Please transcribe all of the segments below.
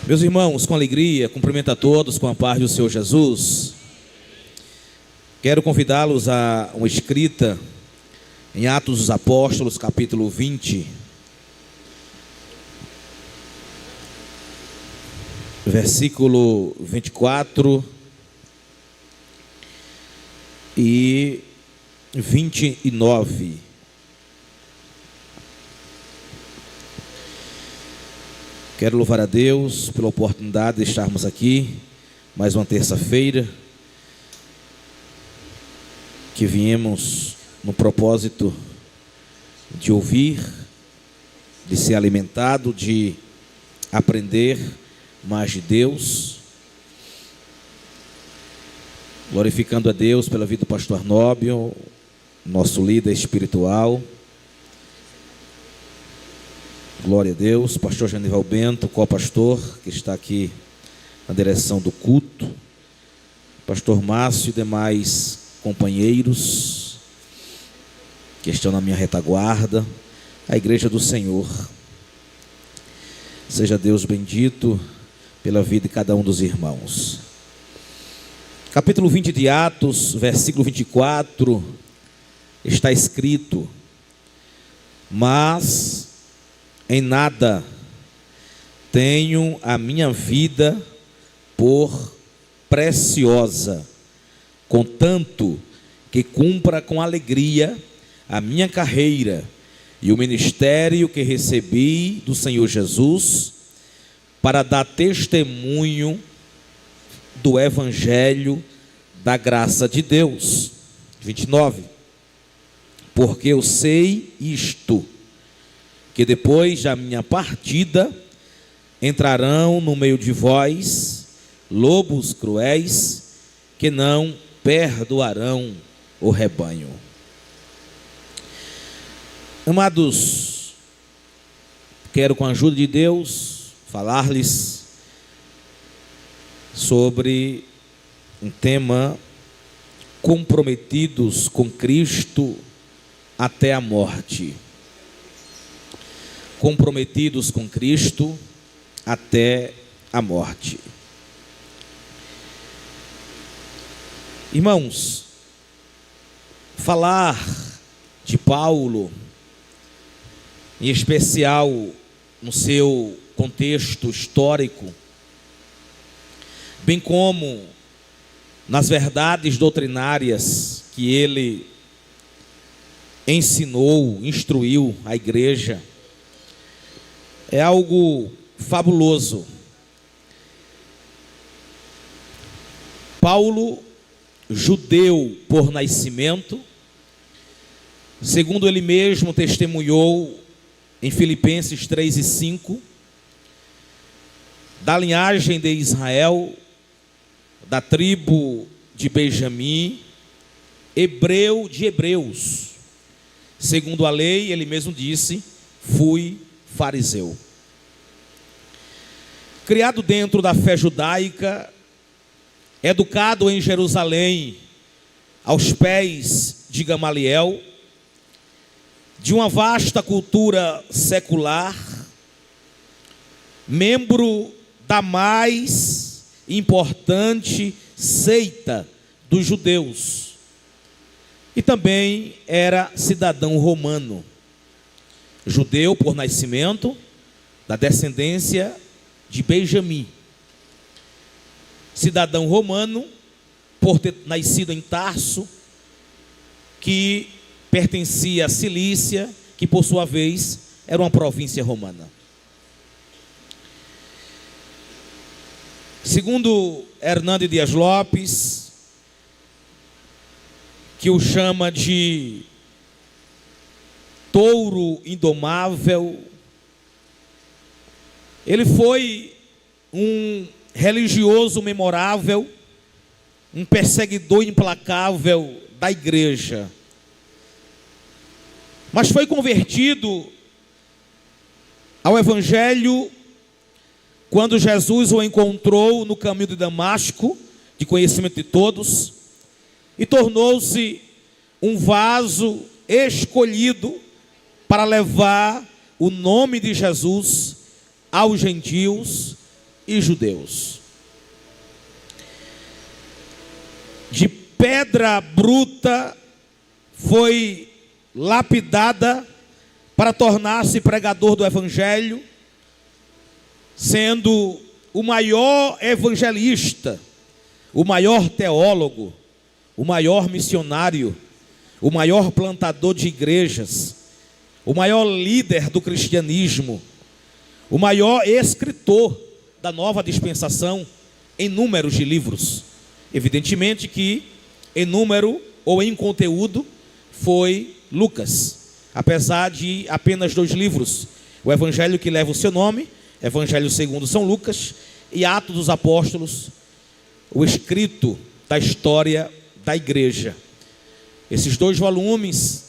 Meus irmãos, com alegria, cumprimento a todos com a paz do Senhor Jesus. Quero convidá-los a uma escrita em Atos dos Apóstolos, capítulo 20, versículo 24 e 29. Quero louvar a Deus pela oportunidade de estarmos aqui, mais uma terça-feira, que viemos no propósito de ouvir, de ser alimentado, de aprender mais de Deus, glorificando a Deus pela vida do pastor Arnóbio, nosso líder espiritual. Glória a Deus, pastor Genival Bento, co-pastor, que está aqui na direção do culto, pastor Márcio e demais companheiros que estão na minha retaguarda, a igreja do Senhor. Seja Deus bendito pela vida de cada um dos irmãos. Capítulo 20 de Atos, versículo 24, está escrito: mas em nada tenho a minha vida por preciosa, contanto que cumpra com alegria a minha carreira e o ministério que recebi do Senhor Jesus, para dar testemunho do evangelho da graça de Deus. 29. Porque eu sei isto, que depois da minha partida entrarão no meio de vós lobos cruéis, que não perdoarão o rebanho. Amados, quero com a ajuda de Deus falar-lhes sobre um tema: comprometidos com Cristo até a morte. Comprometidos com Cristo até a morte. Irmãos, falar de Paulo, em especial no seu contexto histórico, bem como nas verdades doutrinárias que ele ensinou, instruiu a igreja, é algo fabuloso. Paulo, judeu por nascimento, segundo ele mesmo testemunhou em Filipenses 3:5, da linhagem de Israel, da tribo de Benjamim, hebreu de hebreus. Segundo a lei, ele mesmo disse: fui fariseu. Criado dentro da fé judaica, educado em Jerusalém, aos pés de Gamaliel, de uma vasta cultura secular, membro da mais importante seita dos judeus, e também era cidadão romano. Judeu por nascimento, da descendência de Benjamim. Cidadão romano, por ter nascido em Tarso, que pertencia à Cilícia, que por sua vez era uma província romana. Segundo Hernando Dias Lopes, que o chama de touro indomável, ele foi um religioso memorável, um perseguidor implacável da igreja, mas foi convertido ao evangelho quando Jesus o encontrou no caminho de Damasco, de conhecimento de todos, e tornou-se um vaso escolhido para levar o nome de Jesus aos gentios e judeus. De pedra bruta foi lapidada para tornar-se pregador do evangelho, sendo o maior evangelista, o maior teólogo, o maior missionário, o maior plantador de igrejas, o maior líder do cristianismo, o maior escritor da nova dispensação em números de livros. Evidentemente que em número ou em conteúdo foi Lucas, apesar de apenas 2 livros: o evangelho que leva o seu nome, Evangelho segundo São Lucas, e Atos dos Apóstolos, o escrito da história da igreja. Esses 2 volumes,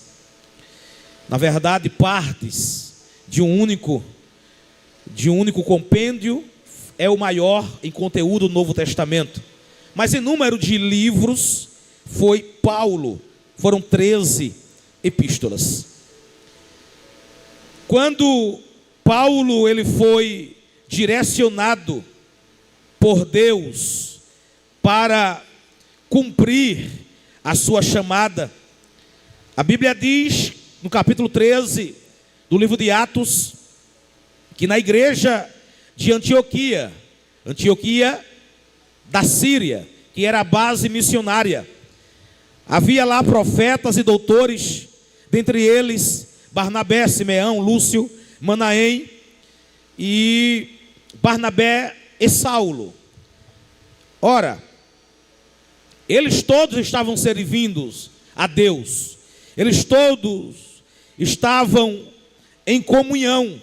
na verdade, partes de um único compêndio, é o maior em conteúdo do Novo Testamento. Mas em número de livros foi Paulo, foram 13 epístolas. Quando Paulo ele foi direcionado por Deus para cumprir a sua chamada, a Bíblia diz no capítulo 13 do livro de Atos, que na igreja de Antioquia da Síria, que era a base missionária, havia lá profetas e doutores, dentre eles Barnabé, Simeão, Lúcio, Manaém e Barnabé e Saulo. Ora, eles todos estavam servindo a Deus, eles todos estavam em comunhão,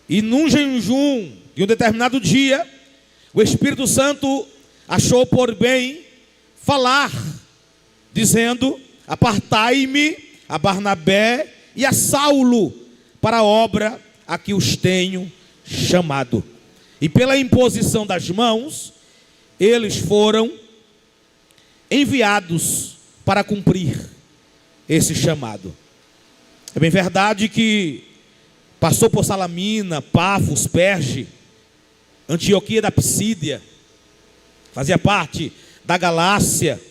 e num jejum de um determinado dia, o Espírito Santo achou por bem falar, dizendo: apartai-me a Barnabé e a Saulo para a obra a que os tenho chamado. E pela imposição das mãos, eles foram enviados para cumprir esse chamado. É bem verdade que passou por Salamina, Pafos, Perge, Antioquia da Psídia, fazia parte da Galácia,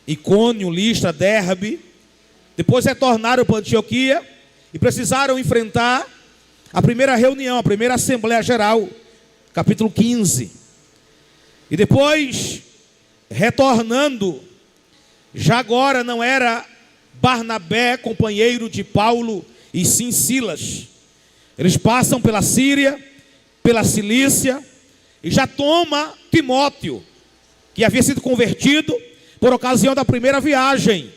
Icônio, Listra, Derbe. Depois retornaram para Antioquia e precisaram enfrentar a primeira reunião, a primeira Assembleia Geral, capítulo 15. E depois, retornando, já agora não era Barnabé companheiro de Paulo, e sim Silas. Eles passam pela Síria, pela Cilícia, e já toma Timóteo, que havia sido convertido por ocasião da primeira viagem.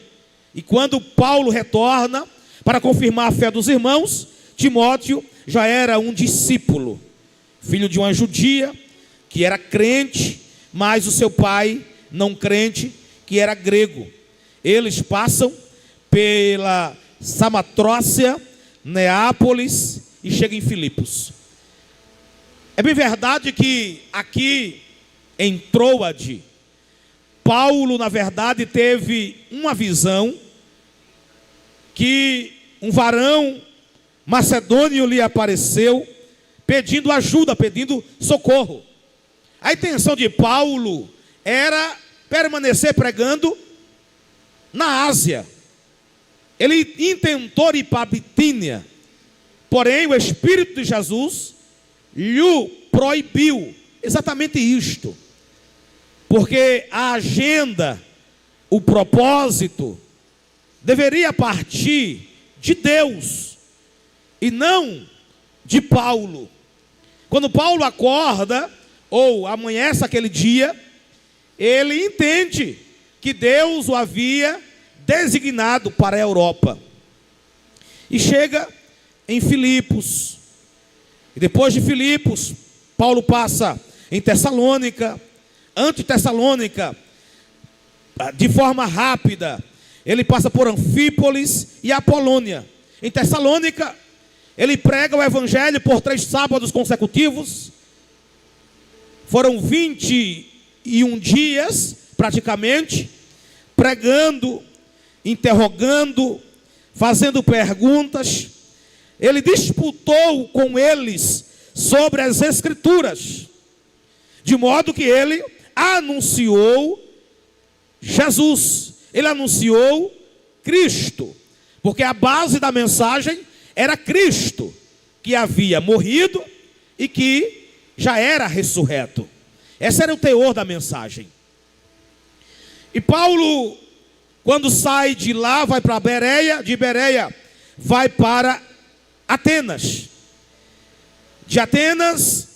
E quando Paulo retorna para confirmar a fé dos irmãos, Timóteo já era um discípulo, filho de uma judia, que era crente, mas o seu pai, não crente, que era grego. Eles passam pela Samatrócia, Neápolis e chegam em Filipos. É bem verdade que aqui em Troade, Paulo, na verdade, teve uma visão que um varão macedônio lhe apareceu pedindo ajuda, pedindo socorro. A intenção de Paulo era permanecer pregando na Ásia. Ele intentou ir para a Bitínia, porém o Espírito de Jesus lhe proibiu exatamente isto, porque a agenda, o propósito, deveria partir de Deus e não de Paulo. Quando Paulo acorda, ou amanhece aquele dia, ele entende que Deus o havia designado para a Europa. E chega em Filipos. E depois de Filipos, Paulo passa em Tessalônica, Antitessalônica, de forma rápida. Ele passa por Anfípolis e Apolônia. Em Tessalônica, ele prega o evangelho por 3 sábados consecutivos. Foram 21 dias, praticamente, pregando, interrogando, fazendo perguntas. Ele disputou com eles sobre as Escrituras. De modo que ele anunciou Jesus, ele anunciou Cristo, porque a base da mensagem era Cristo, que havia morrido e que já era ressurreto. Esse era o teor da mensagem. E Paulo, quando sai de lá, vai para Bereia, de Bereia vai para Atenas. De Atenas,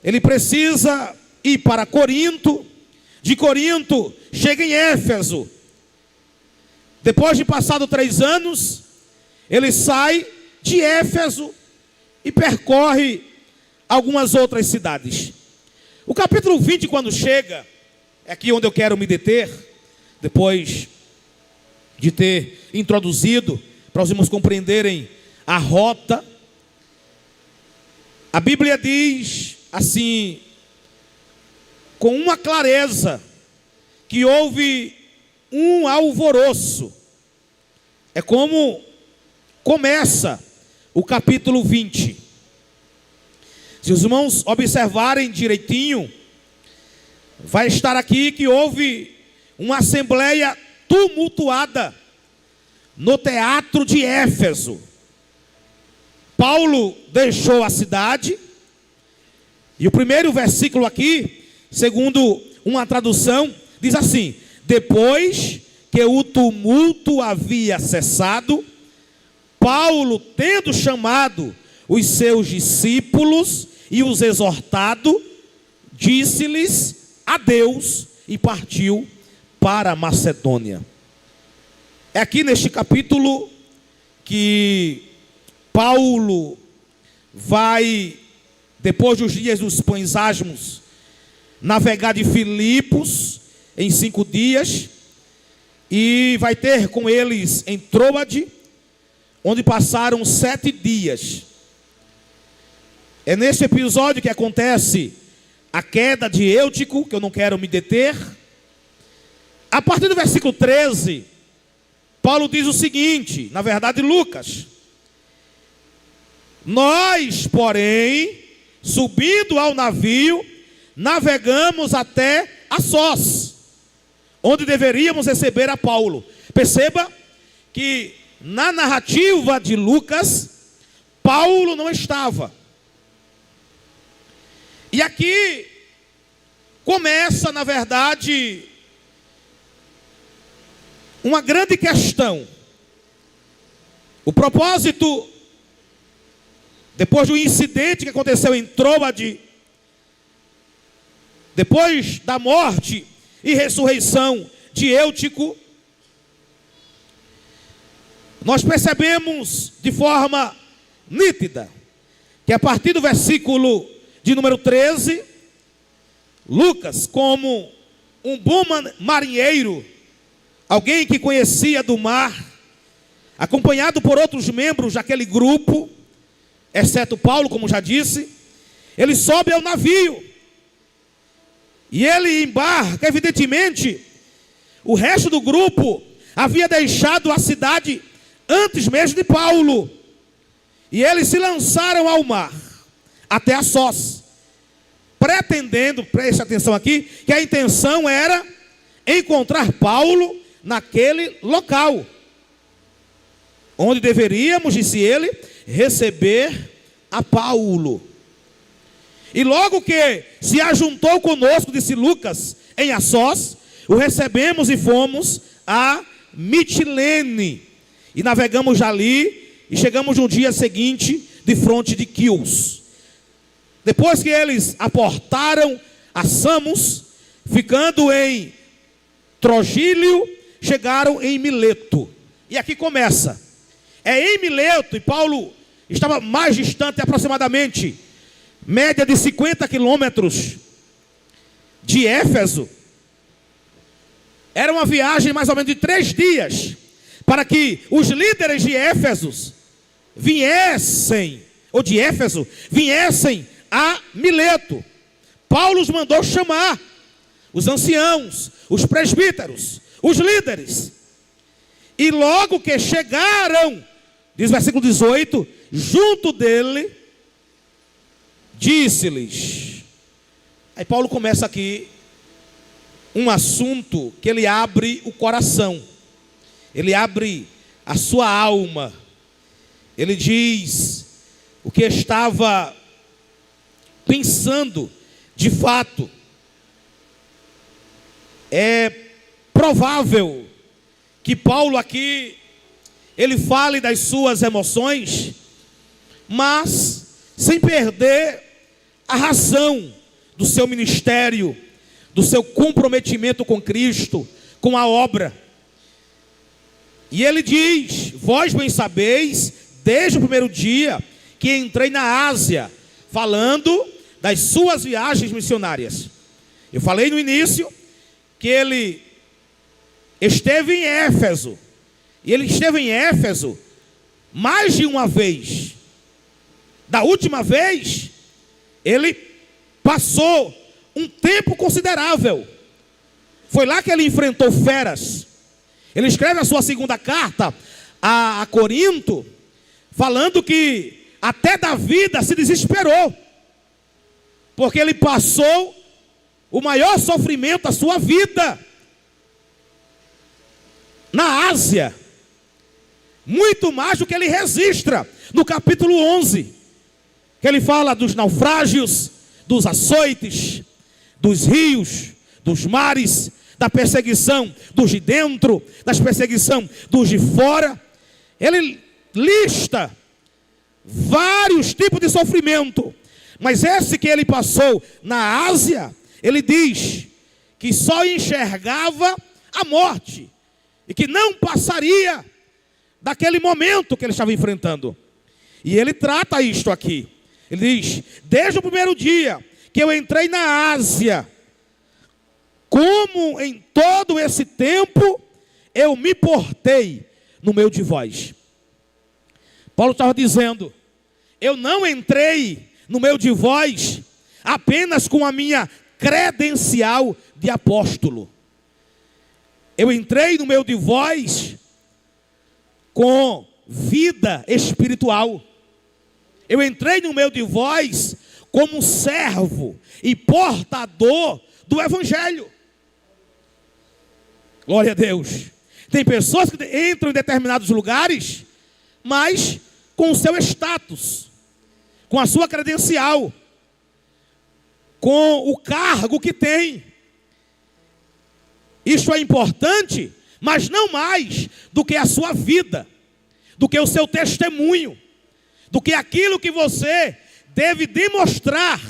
ele precisa ir para Corinto. De Corinto, chega em Éfeso. Depois de passado 3 anos, ele sai de Éfeso e percorre algumas outras cidades. O capítulo 20, quando chega, é aqui onde eu quero me deter, depois de ter introduzido, para os irmãos compreenderem a rota. A Bíblia diz assim, com uma clareza, que houve um alvoroço. É como começa o capítulo 20. Se os irmãos observarem direitinho, vai estar aqui que houve uma assembleia tumultuada no teatro de Éfeso. Paulo deixou a cidade, e o primeiro versículo aqui, segundo uma tradução, diz assim: depois que o tumulto havia cessado, Paulo, tendo chamado os seus discípulos e os exortado, disse-lhes adeus e partiu para a Macedônia. É aqui neste capítulo que Paulo vai, depois dos dias dos pães asmos, navegar de Filipos em 5 dias, e vai ter com eles em Troade, onde passaram 7 dias. É nesse episódio que acontece a queda de Eutico, que eu não quero me deter. A partir do versículo 13, Paulo diz o seguinte, na verdade Lucas: nós, porém, subindo ao navio, navegamos até Assós, onde deveríamos receber a Paulo. Perceba que na narrativa de Lucas, Paulo não estava. E aqui começa, na verdade, uma grande questão. O propósito, depois do incidente que aconteceu em Troade, depois da morte e ressurreição de Eutico, nós percebemos de forma nítida que a partir do versículo de número 13, Lucas, como um bom marinheiro, alguém que conhecia do mar, acompanhado por outros membros daquele grupo, exceto Paulo, como já disse, ele sobe ao navio e ele embarca. Evidentemente, o resto do grupo havia deixado a cidade antes mesmo de Paulo, e eles se lançaram ao mar até Assós, pretendendo, preste atenção aqui, que a intenção era encontrar Paulo naquele local, onde deveríamos, disse ele, receber a Paulo. E logo que se ajuntou conosco, disse Lucas, em Assós, o recebemos e fomos a Mitilene, e navegamos ali, e chegamos no dia seguinte de fronte de Quios. Depois que eles aportaram a Samos, ficando em Trogílio, chegaram em Mileto. E aqui começa. É em Mileto, e Paulo estava mais distante, aproximadamente média de 50 quilômetros de Éfeso. Era uma viagem mais ou menos de 3 dias, para que os líderes de Éfeso viessem a Mileto. Paulo os mandou chamar os anciãos, os presbíteros, os líderes. E logo que chegaram, diz o versículo 18, junto dele, disse-lhes, Aí Paulo começa aqui um assunto que ele abre o coração, ele abre a sua alma. Ele diz o que estava pensando de fato. É provável que Paulo aqui, ele fale das suas emoções, mas sem perder a razão do seu ministério, do seu comprometimento com Cristo, com a obra. E ele diz: vós bem sabeis, desde o primeiro dia que entrei na Ásia, falando das suas viagens missionárias. Eu falei no início que ele esteve em Éfeso, e ele esteve em Éfeso mais de uma vez. Da última vez, ele passou um tempo considerável. Foi lá que ele enfrentou feras. Ele escreve a sua segunda carta a Corinto, falando que até da vida se desesperou, porque ele passou o maior sofrimento da sua vida na Ásia, muito mais do que ele registra no capítulo 11, que ele fala dos naufrágios, dos açoites, dos rios, dos mares, da perseguição dos de dentro, das perseguição dos de fora. Ele lista vários tipos de sofrimento, mas esse que ele passou na Ásia, ele diz que só enxergava a morte, e que não passaria daquele momento que ele estava enfrentando. E ele trata isto aqui. Ele diz: desde o primeiro dia que eu entrei na Ásia, como em todo esse tempo eu me portei no meio de vós. Paulo estava dizendo: eu não entrei no meio de vós apenas com a minha credencial de apóstolo. Eu entrei no meio de vós com vida espiritual. Eu entrei no meio de vós como servo e portador do Evangelho. Glória a Deus. Tem pessoas que entram em determinados lugares, mas com o seu status, com a sua credencial, com o cargo que tem. Isso é importante, mas não mais do que a sua vida, do que o seu testemunho, do que aquilo que você deve demonstrar,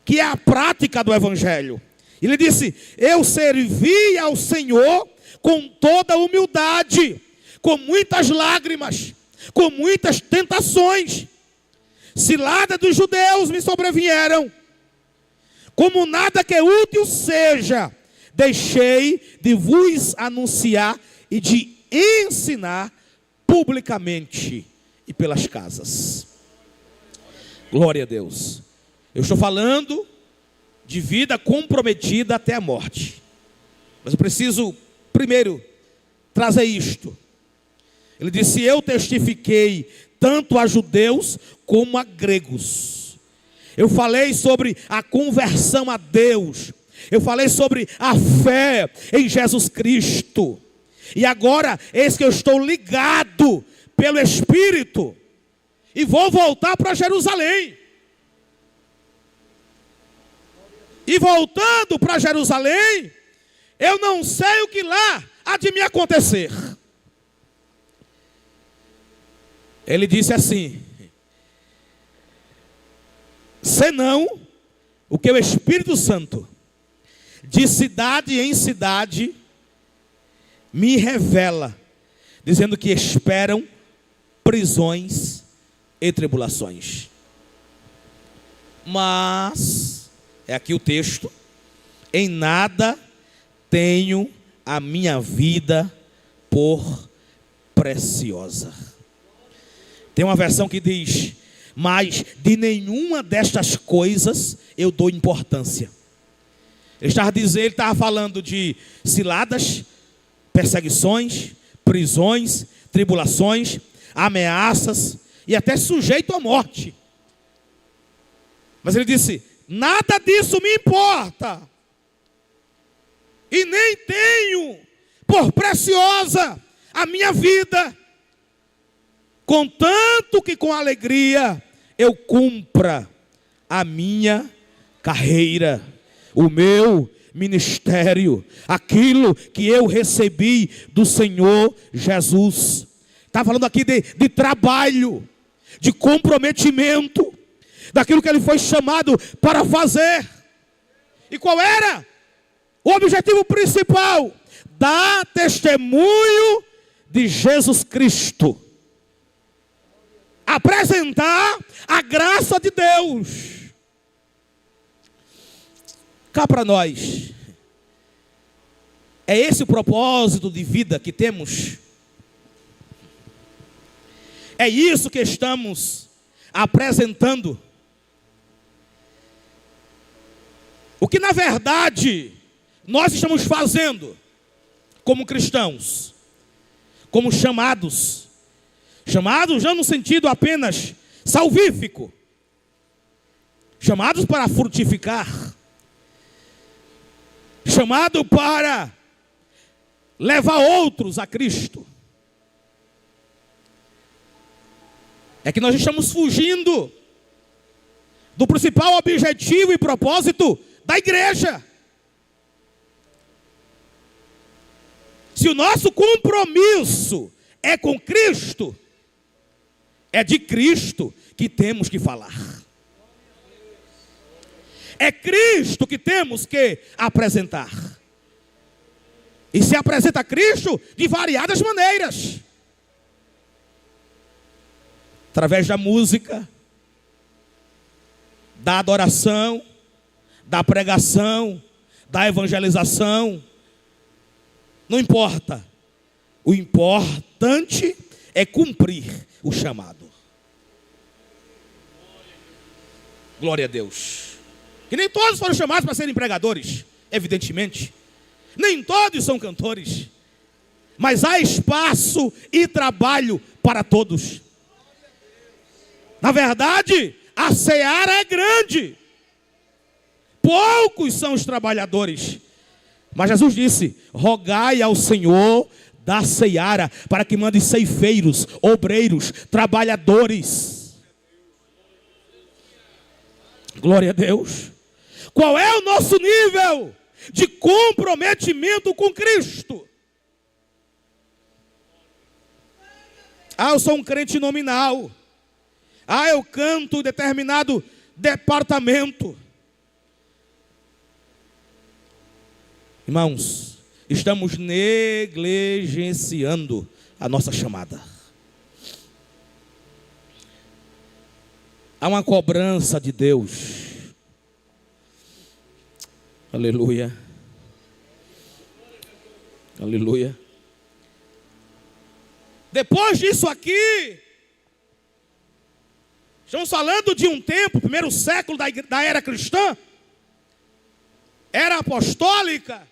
que é a prática do Evangelho. Ele disse: eu servi ao Senhor com toda humildade, com muitas lágrimas, com muitas tentações. Ciladas dos judeus me sobrevieram. Como nada que útil seja, deixei de vos anunciar e de ensinar publicamente e pelas casas. Glória a Deus. Eu estou falando de vida comprometida até a morte, mas eu preciso primeiro trazer isto. Ele disse: eu testifiquei tanto a judeus como a gregos. Eu falei sobre a conversão a Deus. Eu falei sobre a fé em Jesus Cristo. E agora, eis que eu estou ligado pelo Espírito e vou voltar para Jerusalém. E voltando para Jerusalém, eu não sei o que lá há de me acontecer. Ele disse assim: senão o que o Espírito Santo de cidade em cidade me revela, dizendo que esperam prisões e tribulações. Mas, é aqui o texto: em nada tenho a minha vida por preciosa. Tem uma versão que diz: mas de nenhuma destas coisas eu dou importância. Ele estava falando de ciladas, perseguições, prisões, tribulações, ameaças e até sujeito à morte. Mas ele disse: nada disso me importa. E nem tenho por preciosa a minha vida, contanto que com alegria eu cumpra a minha carreira, o meu ministério, aquilo que eu recebi do Senhor Jesus. Está falando aqui de trabalho, de comprometimento, daquilo que ele foi chamado para fazer. E qual era o objetivo principal? Dar testemunho de Jesus Cristo, apresentar a graça de Deus. Cá para nós, é esse o propósito de vida que temos? É isso que estamos apresentando? O que na verdade nós estamos fazendo como cristãos, como chamados já no sentido apenas salvífico, chamados para frutificar, chamado para levar outros a Cristo. É que nós estamos fugindo do principal objetivo e propósito da igreja. Se o nosso compromisso é com Cristo, é de Cristo que temos que falar. É Cristo que temos que apresentar. E se apresenta Cristo de variadas maneiras. Através da música, da adoração, da pregação, da evangelização. Não importa. O importante é cumprir o chamado. Glória a Deus. Que nem todos foram chamados para serem pregadores, evidentemente. Nem todos são cantores. Mas há espaço e trabalho para todos. Na verdade, a seara é grande. Poucos são os trabalhadores. Mas Jesus disse: rogai ao Senhor da seara para que mande ceifeiros, obreiros, trabalhadores. Glória a Deus. Qual é o nosso nível de comprometimento com Cristo? Eu sou um crente nominal. Eu canto determinado departamento. Irmãos, estamos negligenciando a nossa chamada. Há uma cobrança de Deus. Aleluia. Aleluia. Depois disso aqui, estamos falando de um tempo, primeiro século da era cristã, era apostólica.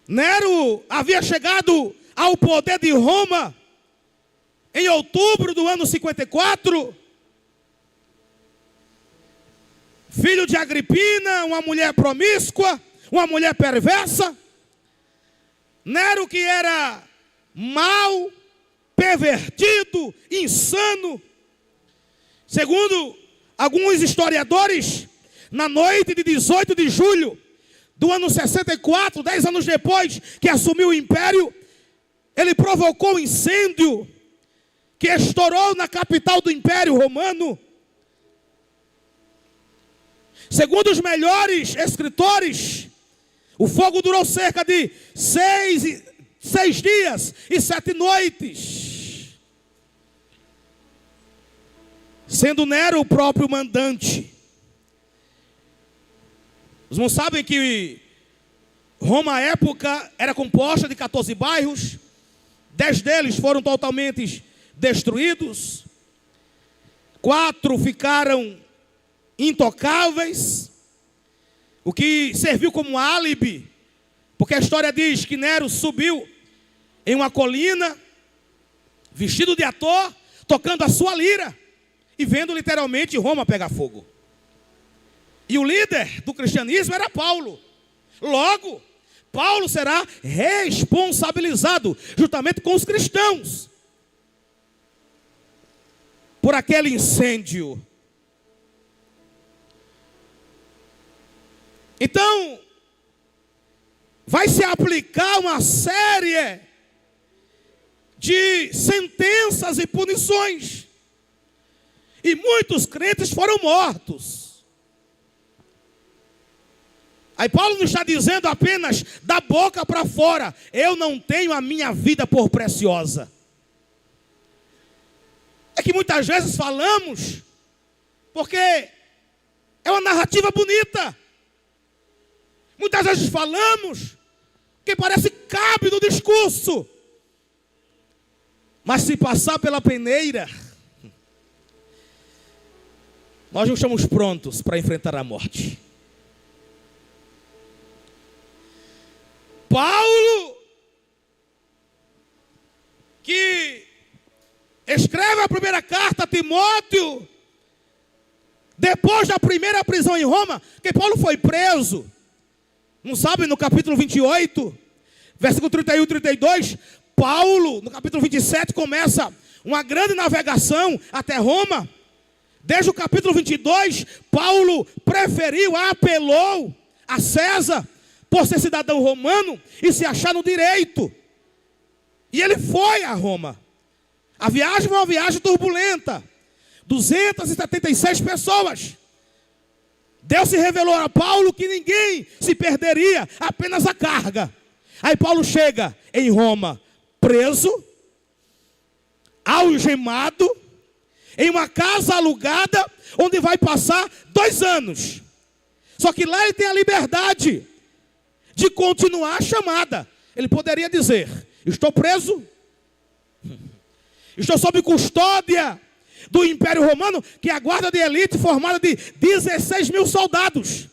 Nero havia chegado ao poder de Roma em outubro do ano 54. Filho de Agripina, uma mulher promíscua, uma mulher perversa. Nero, que era mau, pervertido, insano. Segundo alguns historiadores, na noite de 18 de julho do ano 64, 10 anos depois que assumiu o império, ele provocou um incêndio que estourou na capital do Império Romano. Segundo os melhores escritores, o fogo durou cerca de 6 dias e 7 noites, sendo Nero o próprio mandante. Os irmãos sabem que Roma, à época, era composta de 14 bairros. 10 deles foram totalmente destruídos. 4 ficaram intocáveis, o que serviu como álibi, porque a história diz que Nero subiu em uma colina, vestido de ator, tocando a sua lira, e vendo literalmente Roma pegar fogo. E o líder do cristianismo era Paulo. Logo, Paulo será responsabilizado juntamente com os cristãos por aquele incêndio. Então, vai se aplicar uma série de sentenças e punições. E muitos crentes foram mortos. Aí Paulo não está dizendo apenas da boca para fora: eu não tenho a minha vida por preciosa. É que muitas vezes falamos porque é uma narrativa bonita. Muitas vezes falamos que parece que cabe no discurso. Mas se passar pela peneira, nós não estamos prontos para enfrentar a morte. Paulo, que escreve a primeira carta a Timóteo, depois da primeira prisão em Roma, que Paulo foi preso. Não sabe, no capítulo 28, versículo 31 e 32, Paulo, no capítulo 27, começa uma grande navegação até Roma. Desde o capítulo 22, Paulo apelou a César por ser cidadão romano e se achar no direito. E ele foi a Roma. A viagem foi uma viagem turbulenta. 276 pessoas. Deus se revelou a Paulo que ninguém se perderia, apenas a carga. Aí Paulo chega em Roma, preso, algemado, em uma casa alugada, onde vai passar 2 anos. Só que lá ele tem a liberdade de continuar a chamada. Ele poderia dizer: estou preso, estou sob custódia do Império Romano, que é a guarda de elite formada de 16 mil soldados.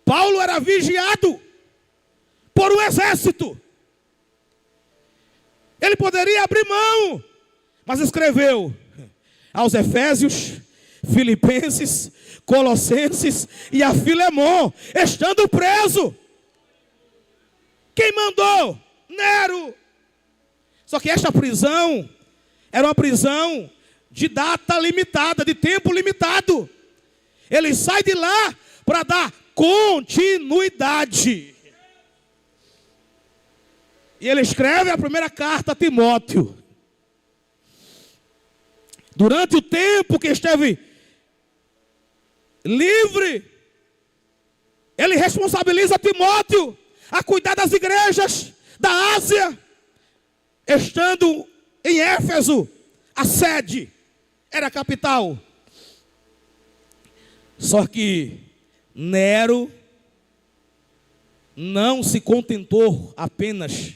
Paulo era vigiado por um exército. Ele poderia abrir mão, mas escreveu aos Efésios, Filipenses, Colossenses e a Filemon, estando preso. Quem mandou? Nero. Só que esta prisão era uma prisão de data limitada, de tempo limitado. Ele sai de lá para dar continuidade. E ele escreve a primeira carta a Timóteo. Durante o tempo que esteve livre, ele responsabiliza Timóteo a cuidar das igrejas da Ásia, estando em Éfeso, a sede era a capital. Só que Nero não se contentou apenas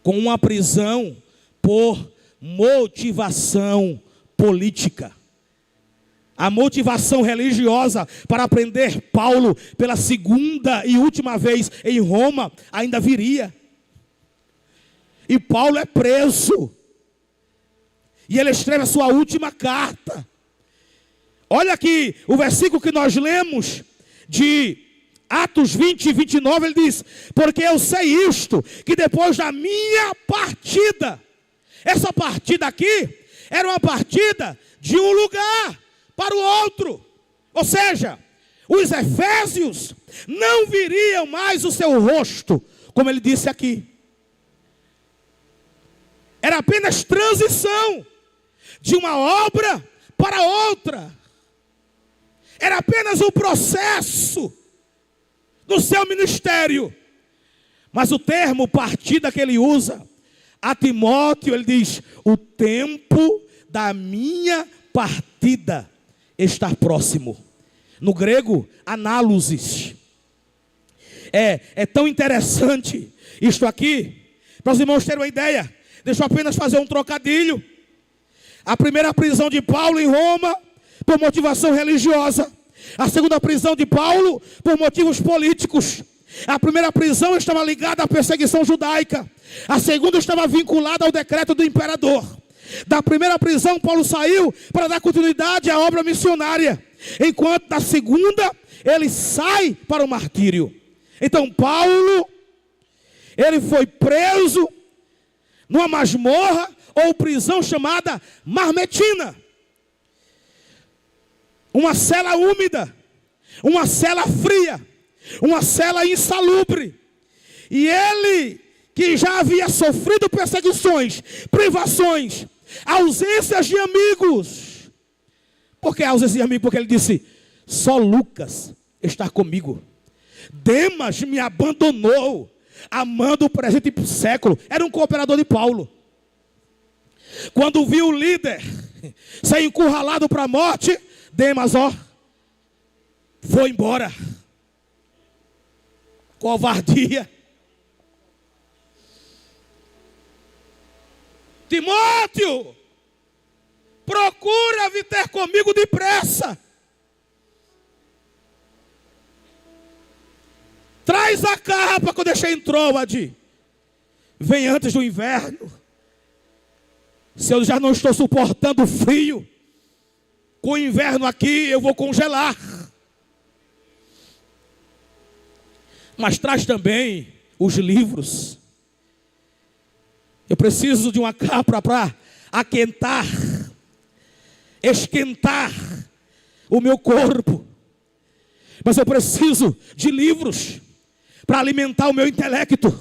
com uma prisão por motivação política. A motivação religiosa para prender Paulo pela segunda e última vez em Roma ainda viria. E Paulo é preso. E ele escreve a sua última carta. Olha aqui o versículo que nós lemos de Atos 20 e 29, ele diz: porque eu sei isto, que depois da minha partida, essa partida aqui era uma partida de um lugar para o outro. Ou seja, os efésios não viriam mais o seu rosto, como ele disse aqui. Era apenas transição de uma obra para outra. Era apenas um processo do seu ministério. Mas o termo partida que ele usa a Timóteo, ele diz: o tempo da minha partida está próximo. No grego, análusis. É tão interessante isto aqui, para os irmãos terem uma ideia. Deixa eu apenas fazer um trocadilho. A primeira prisão de Paulo em Roma, por motivação religiosa. A segunda prisão de Paulo, por motivos políticos. A primeira prisão estava ligada à perseguição judaica. A segunda estava vinculada ao decreto do imperador. Da primeira prisão, Paulo saiu para dar continuidade à obra missionária. enquanto na segunda ele sai para o martírio. Então Paulo, ele foi preso numa masmorra ou prisão chamada Marmetina. Uma cela úmida, uma cela fria, uma cela insalubre. E ele, que já havia sofrido perseguições, privações, ausências de amigos. Por que ausência de amigos? Porque ele disse: só Lucas está comigo. Demas me abandonou, amando o presente século. Era um cooperador de Paulo. Quando viu o líder ser encurralado para a morte, Demas, foi embora. Covardia. Timóteo, procura vir ter comigo depressa. Traz a capa que eu deixei em Troade. Vem antes do inverno. Se eu já não estou suportando o frio, com o inverno aqui eu vou congelar. Mas traz também os livros. Eu preciso de uma capa para aquentar, esquentar o meu corpo. Mas eu preciso de livros para alimentar o meu intelecto.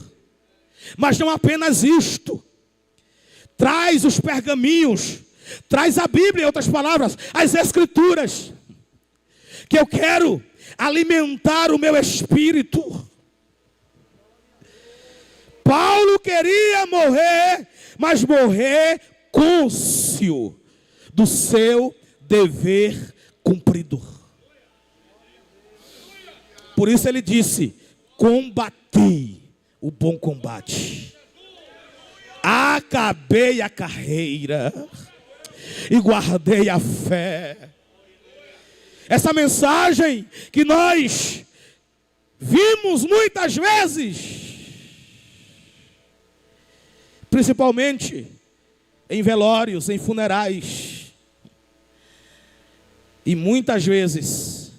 Mas não apenas isto. Traz os pergaminhos, traz a Bíblia, em outras palavras, as Escrituras, que eu quero alimentar o meu espírito. Paulo queria morrer, mas morrer cônscio do seu dever cumprido. Por isso ele disse: combati o bom combate, acabei a carreira e guardei a fé. Essa mensagem que nós vimos muitas vezes, principalmente em velórios, em funerais, e muitas vezes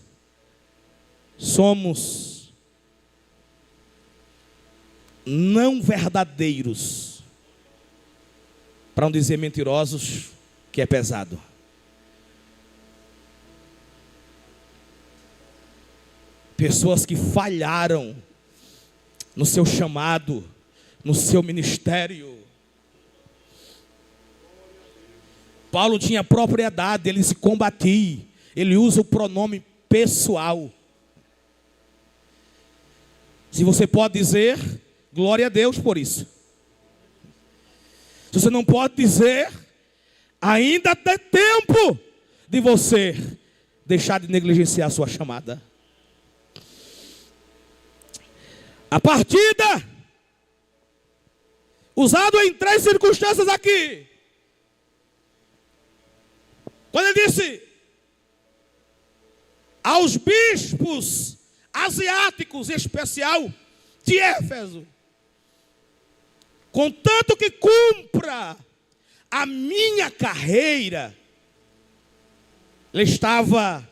somos não verdadeiros, para não dizer mentirosos, que é pesado. Pessoas que falharam no seu chamado, no seu ministério. Paulo tinha propriedade, ele se combatia, ele usa o pronome pessoal. Se você pode dizer, glória a Deus por isso. Se você não pode dizer, ainda tem tempo de você deixar de negligenciar a sua chamada. A partida, usado em 3 circunstâncias aqui. Quando ele disse aos bispos asiáticos, em especial de Éfeso: contanto que cumpra a minha carreira, ele estava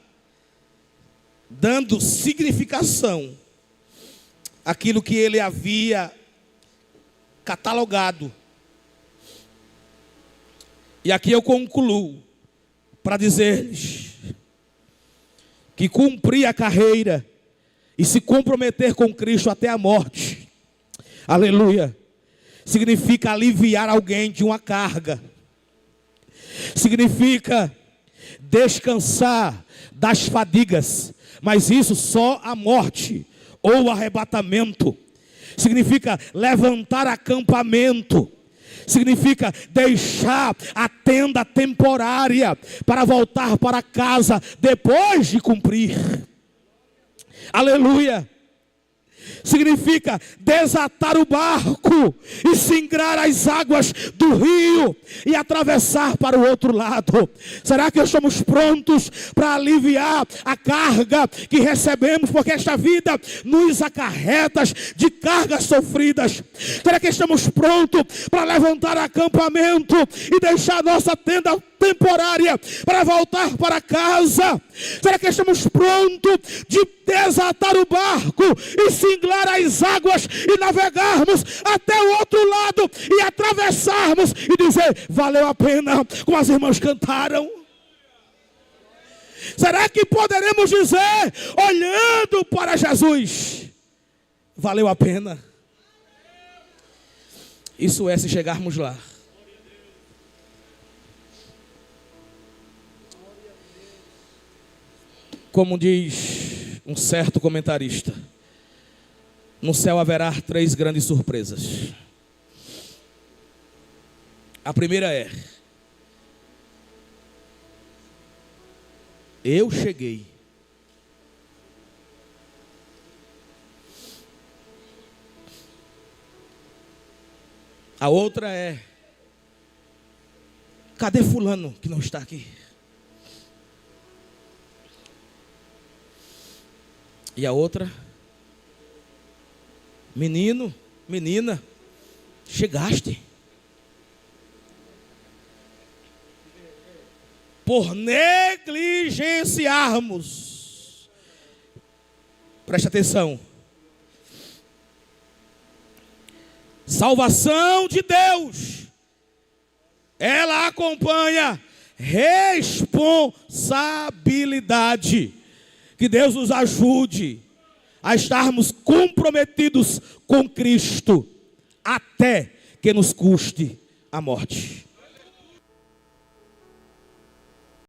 dando significação àquilo que ele havia catalogado. E aqui eu concluo para dizer-lhes que cumprir a carreira e se comprometer com Cristo até a morte, aleluia, significa aliviar alguém de uma carga, significa descansar das fadigas, mas isso só a morte ou o arrebatamento. Significa levantar acampamento, significa deixar a tenda temporária para voltar para casa depois de cumprir. Aleluia. Significa desatar o barco e singrar as águas do rio e atravessar para o outro lado. Será que estamos prontos para aliviar a carga que recebemos? Porque esta vida nos acarreta de cargas sofridas. Será que estamos prontos para levantar acampamento e deixar nossa tenda temporária para voltar para casa? Será que estamos prontos de desatar o barco e singlar as águas e navegarmos até o outro lado e atravessarmos e dizer, valeu a pena, como as irmãs cantaram? Será que poderemos dizer, olhando para Jesus, valeu a pena? Isso é se chegarmos lá. Como diz um certo comentarista, no céu haverá 3 grandes surpresas. A primeira é: eu cheguei. A outra é: cadê fulano que não está aqui? E a outra: menino, menina, chegaste. Por negligenciarmos, preste atenção, salvação de Deus, ela acompanha responsabilidade. Que Deus nos ajude a estarmos comprometidos com Cristo, até que nos custe a morte.